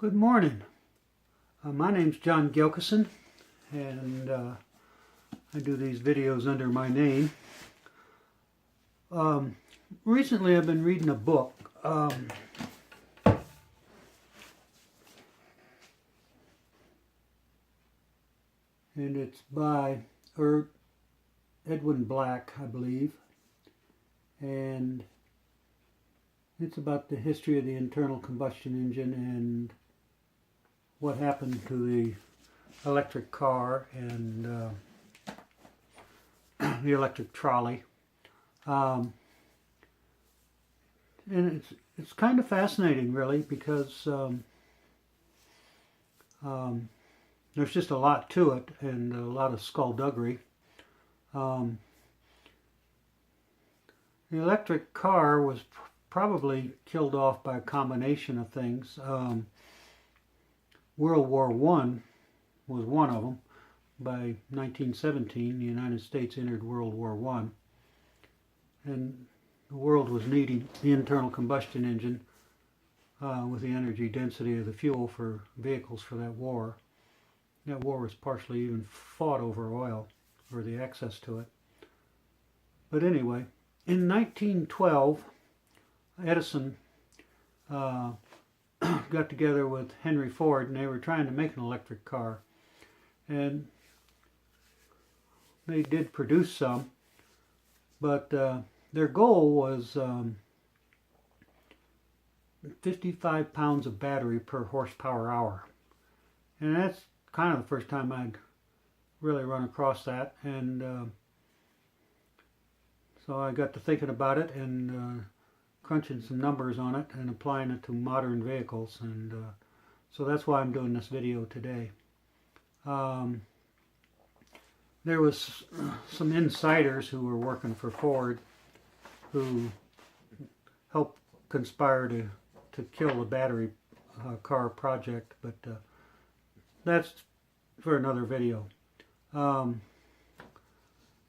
Good morning. My name's John Gilkison, and I do these videos under my name. Recently I've been reading a book. And it's by Edwin Black, I believe. And it's about the history of the internal combustion engine and what happened to the electric car and the electric trolley. And it's kind of fascinating, really, because there's just a lot to it and a lot of skullduggery. The electric car was probably killed off by a combination of things. World War I was one of them. By 1917, the United States entered World War I, and the world was needing the internal combustion engine with the energy density of the fuel for vehicles for that war. That war was partially even fought over oil, or the access to it. But anyway, in 1912, Edison got together with Henry Ford, and they were trying to make an electric car. And they did produce some, but their goal was 55 pounds of battery per horsepower hour. And that's kind of the first time I'd really run across that. And so I got to thinking about it and crunching some numbers on it and applying it to modern vehicles. And so that's why I'm doing this video today. There was some insiders who were working for Ford who helped conspire to kill the battery car project, but that's for another video.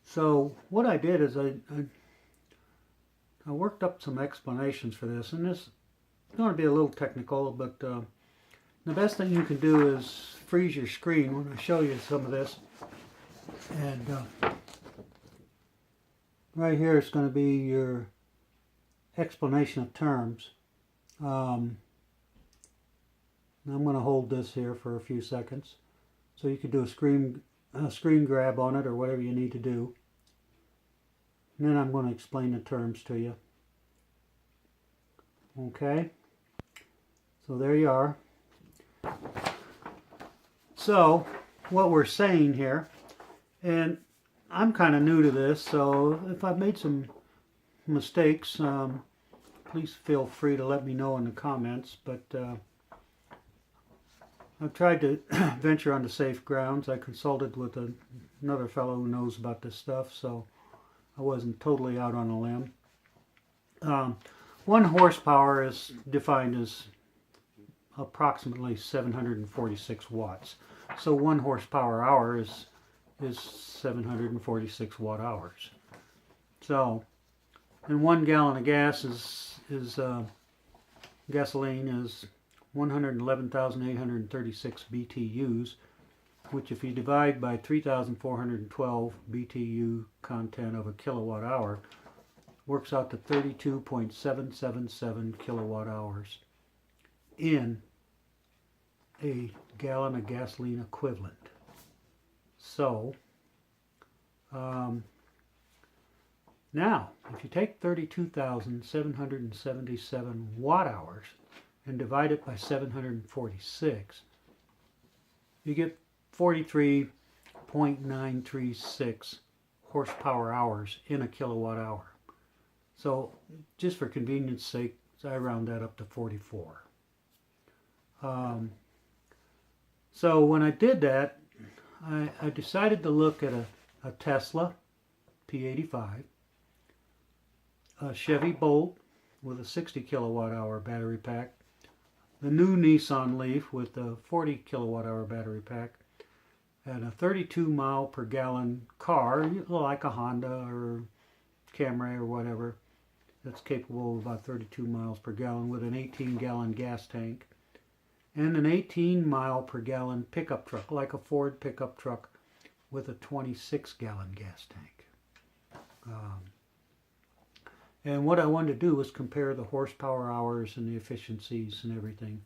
So what I did is I worked up some explanations for this, and this is going to be a little technical, but the best thing you can do is freeze your screen when I show you some of this. And right here is going to be your explanation of terms. I'm going to hold this here for a few seconds, so you can do a screen grab on it or whatever you need to do. And then I'm going to explain the terms to you. Okay, so there you are. So what we're saying here, and I'm kind of new to this, so if I've made some mistakes, please feel free to let me know in the comments. But I've tried to venture onto safe grounds. I consulted with another fellow who knows about this stuff, so I wasn't totally out on a limb. 1 horsepower is defined as approximately 746 watts. So 1 horsepower hour is 746 watt hours. So, and 1 gallon of gas gasoline is 111,836 BTUs, which if you divide by 3,412 BTU content of a kilowatt hour, works out to 32.777 kilowatt hours in a gallon of gasoline equivalent. So, now, if you take 32,777 watt hours and divide it by 746, you get 43.936 horsepower hours in a kilowatt hour. So, just for convenience sake, I round that up to 44. So when I did that, I decided to look at a Tesla P85, a Chevy Bolt with a 60 kilowatt hour battery pack, the new Nissan Leaf with a 40 kilowatt hour battery pack, and a 32 mile per gallon car like a Honda or Camry or whatever that's capable of about 32 miles per gallon with an 18 gallon gas tank, and an 18 mile per gallon pickup truck, like a Ford pickup truck with a 26-gallon gas tank. And what I wanted to do was compare the horsepower hours and the efficiencies and everything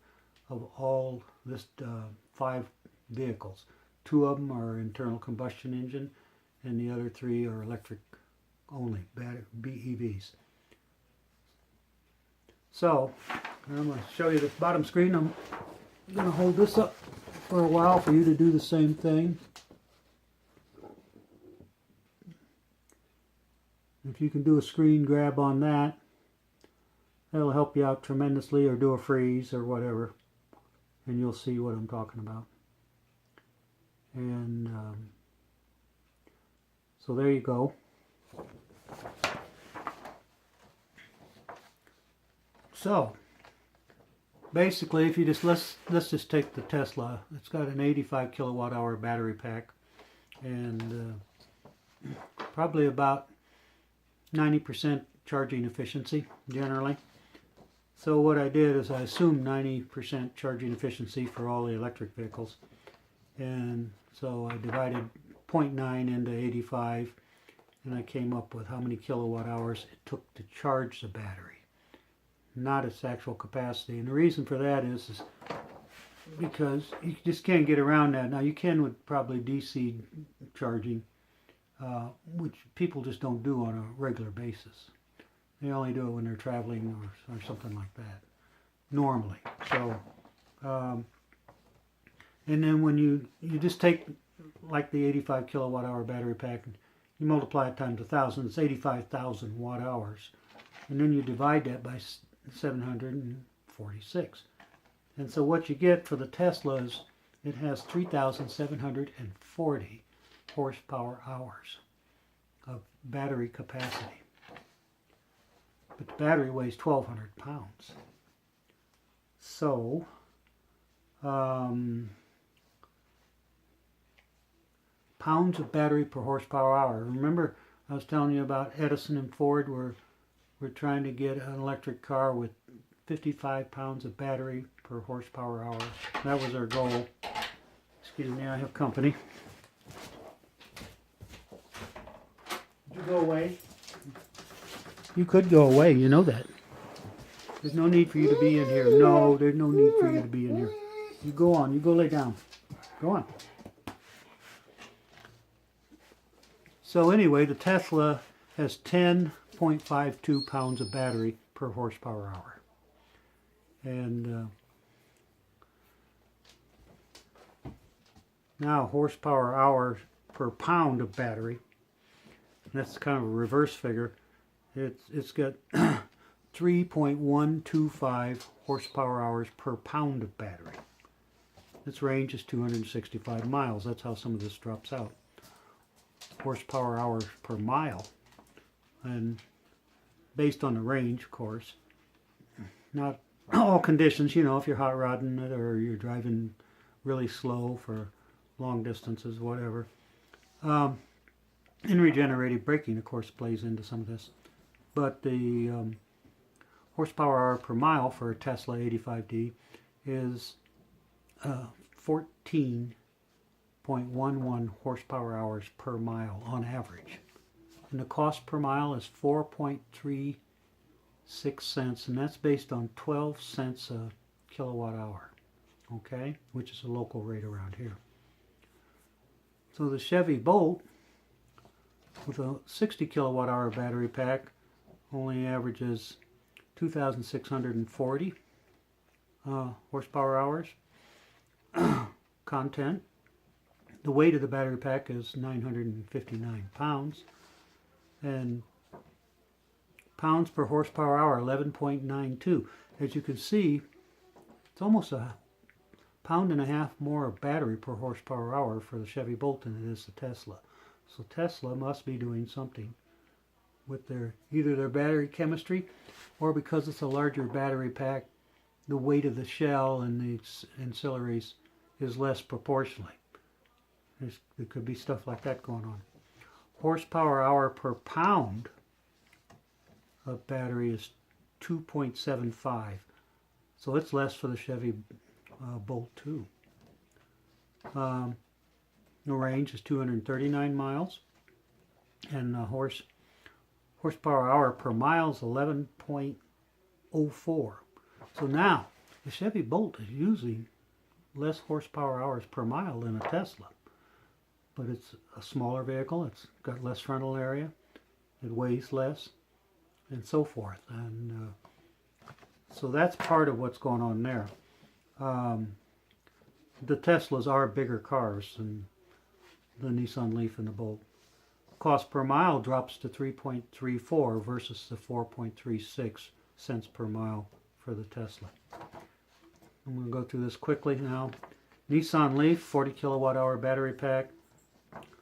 of all this 5 vehicles. 2 of them are internal combustion engine, and the other 3 are electric only, BEVs. So, I'm going to show you the bottom screen. I'm going to hold this up for a while for you to do the same thing. If you can do a screen grab on that, that'll help you out tremendously, or do a freeze or whatever, and you'll see what I'm talking about. And so there you go. So basically, if you just let's just take the Tesla. It's got an 85 kilowatt hour battery pack, and probably about 90% charging efficiency generally. So what I did is I assumed 90% charging efficiency for all the electric vehicles, and so I divided 0.9 into 85, and I came up with how many kilowatt hours it took to charge the battery, not its actual capacity. And the reason for that is because you just can't get around that. Now you can with probably DC charging, which people just don't do on a regular basis. They only do it when they're traveling or something like that, normally. So, and then when you just take like the 85 kilowatt hour battery pack, you multiply it times 1,000, it's 85,000 watt hours. And then you divide that by 746. And so what you get for the Tesla is it has 3,740 horsepower hours of battery capacity. But the battery weighs 1,200 pounds. So, pounds of battery per horsepower hour. Remember, I was telling you about Edison and Ford were trying to get an electric car with 55 pounds of battery per horsepower hour. That was their goal. Excuse me, I have company. Would you go away? You could go away, you know that. There's no need for you to be in here. No, there's no need for you to be in here. You go on, you go lay down. Go on. So anyway, the Tesla has 10.52 pounds of battery per horsepower hour. And now horsepower hours per pound of battery. That's kind of a reverse figure. It's got 3.125 horsepower hours per pound of battery. Its range is 265 miles. That's how some of this drops out. Horsepower hours per mile. And based on the range, of course. Not all conditions, you know, if you're hot rodding it or you're driving really slow for long distances, whatever. And regenerative braking, of course, plays into some of this. But the horsepower hour per mile for a Tesla 85D is 14.11 horsepower hours per mile on average. And the cost per mile is 4.36 cents, and that's based on 12 cents a kilowatt hour, okay, which is a local rate around here. So the Chevy Bolt with a 60 kilowatt hour battery pack only averages 2,640 horsepower hours. Content. The weight of the battery pack is 959 pounds. And pounds per horsepower hour, 11.92. As you can see, it's almost a pound and a half more of battery per horsepower hour for the Chevy Bolt than it is the Tesla. So Tesla must be doing something with either their battery chemistry, or because it's a larger battery pack, the weight of the shell and the ancillaries is less proportionally. There could be stuff like that going on. Horsepower hour per pound of battery is 2.75. So it's less for the Chevy Bolt 2. The range is 239 miles, and horsepower hour per mile is 11.04. So now the Chevy Bolt is using less horsepower hours per mile than a Tesla, but it's a smaller vehicle. It's got less frontal area, it weighs less, and so forth. And so that's part of what's going on there. The Teslas are bigger cars than the Nissan Leaf and the Bolt. Cost per mile drops to 3.34 versus the 4.36 cents per mile for the Tesla. I'm going to go through this quickly now. Nissan Leaf 40 kilowatt hour battery pack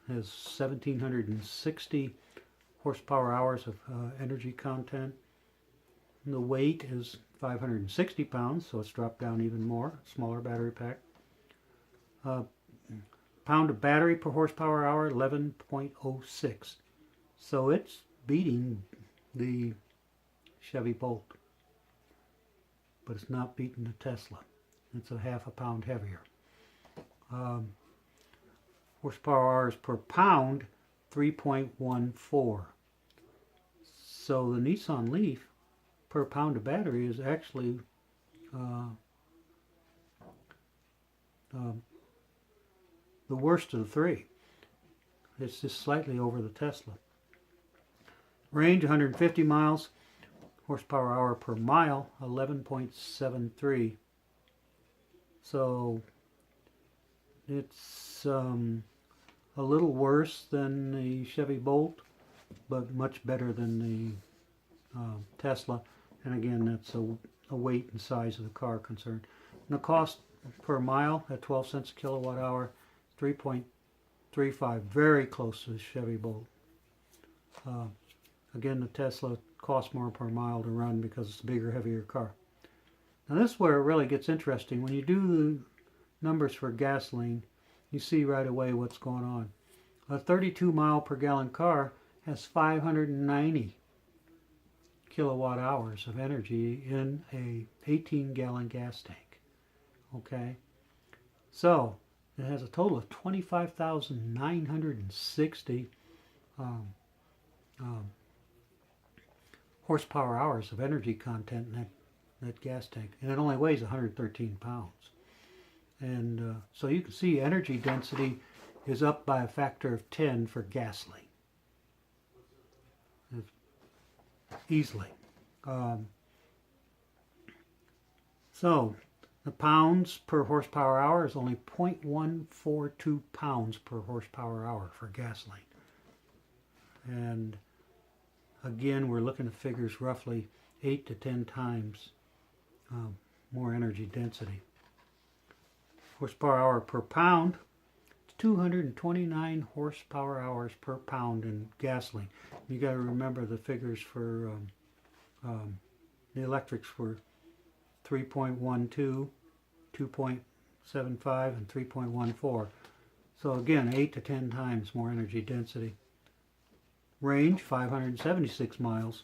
has 1760 horsepower hours of energy content. And the weight is 560 pounds, so it's dropped down even more. Smaller battery pack. Pound of battery per horsepower hour, 11.06. So it's beating the Chevy Bolt, but it's not beating the Tesla. It's a half a pound heavier. Horsepower hours per pound, 3.14. So the Nissan Leaf per pound of battery is actually the worst of the three. It's just slightly over the Tesla. Range 150 miles, horsepower hour per mile 11.73. So it's a little worse than the Chevy Bolt, but much better than the Tesla. And again, that's a weight and size of the car concerned. And the cost per mile at 12 cents a kilowatt hour, 3.35, very close to the Chevy Bolt. Again, the Tesla costs more per mile to run because it's a bigger, heavier car. Now this is where it really gets interesting. When you do the numbers for gasoline, you see right away what's going on. A 32 mile per gallon car has 590 kilowatt hours of energy in a 18 gallon gas tank. Okay, so it has a total of 25,960 horsepower hours of energy content in that gas tank, and it only weighs 113 pounds. And so you can see energy density is up by a factor of 10 for gasoline. Easily. So the pounds per horsepower hour is only 0.142 pounds per horsepower hour for gasoline. And again, we're looking at figures roughly 8 to 10 times more energy density. Horsepower hour per pound, 229 horsepower hours per pound in gasoline. You got to remember the figures for the electrics were 3.12, 2.75, and 3.14. So again, 8 to 10 times more energy density. Range 576 miles,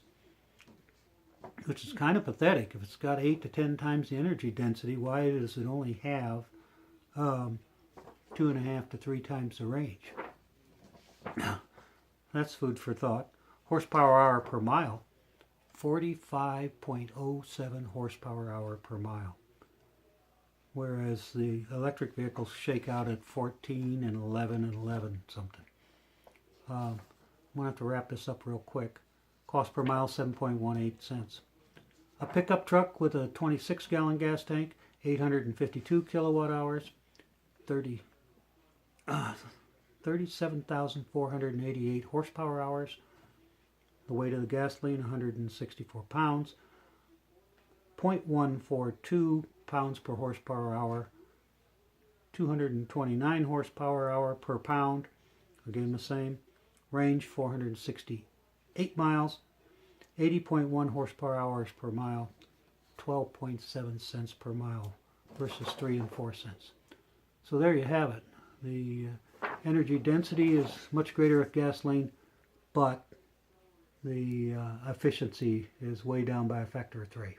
which is kind of pathetic. If it's got 8 to 10 times the energy density, why does it only have 2.5 to 3 times the range? That's food for thought. Horsepower hour per mile, 45.07 horsepower hour per mile. Whereas the electric vehicles shake out at 14 and 11 and 11 something. I'm going to have to wrap this up real quick. Cost per mile, 7.18 cents. A pickup truck with a 26 gallon gas tank, 852 kilowatt hours, 37,488 horsepower hours. The weight of the gasoline, 164 pounds. 0.142 pounds per horsepower hour. 229 horsepower hour per pound. Again the same. Range 468 miles. 80.1 horsepower hours per mile. 12.7 cents per mile versus 3 and 4 cents. So there you have it. The energy density is much greater with gasoline, but the efficiency is way down by a factor of 3.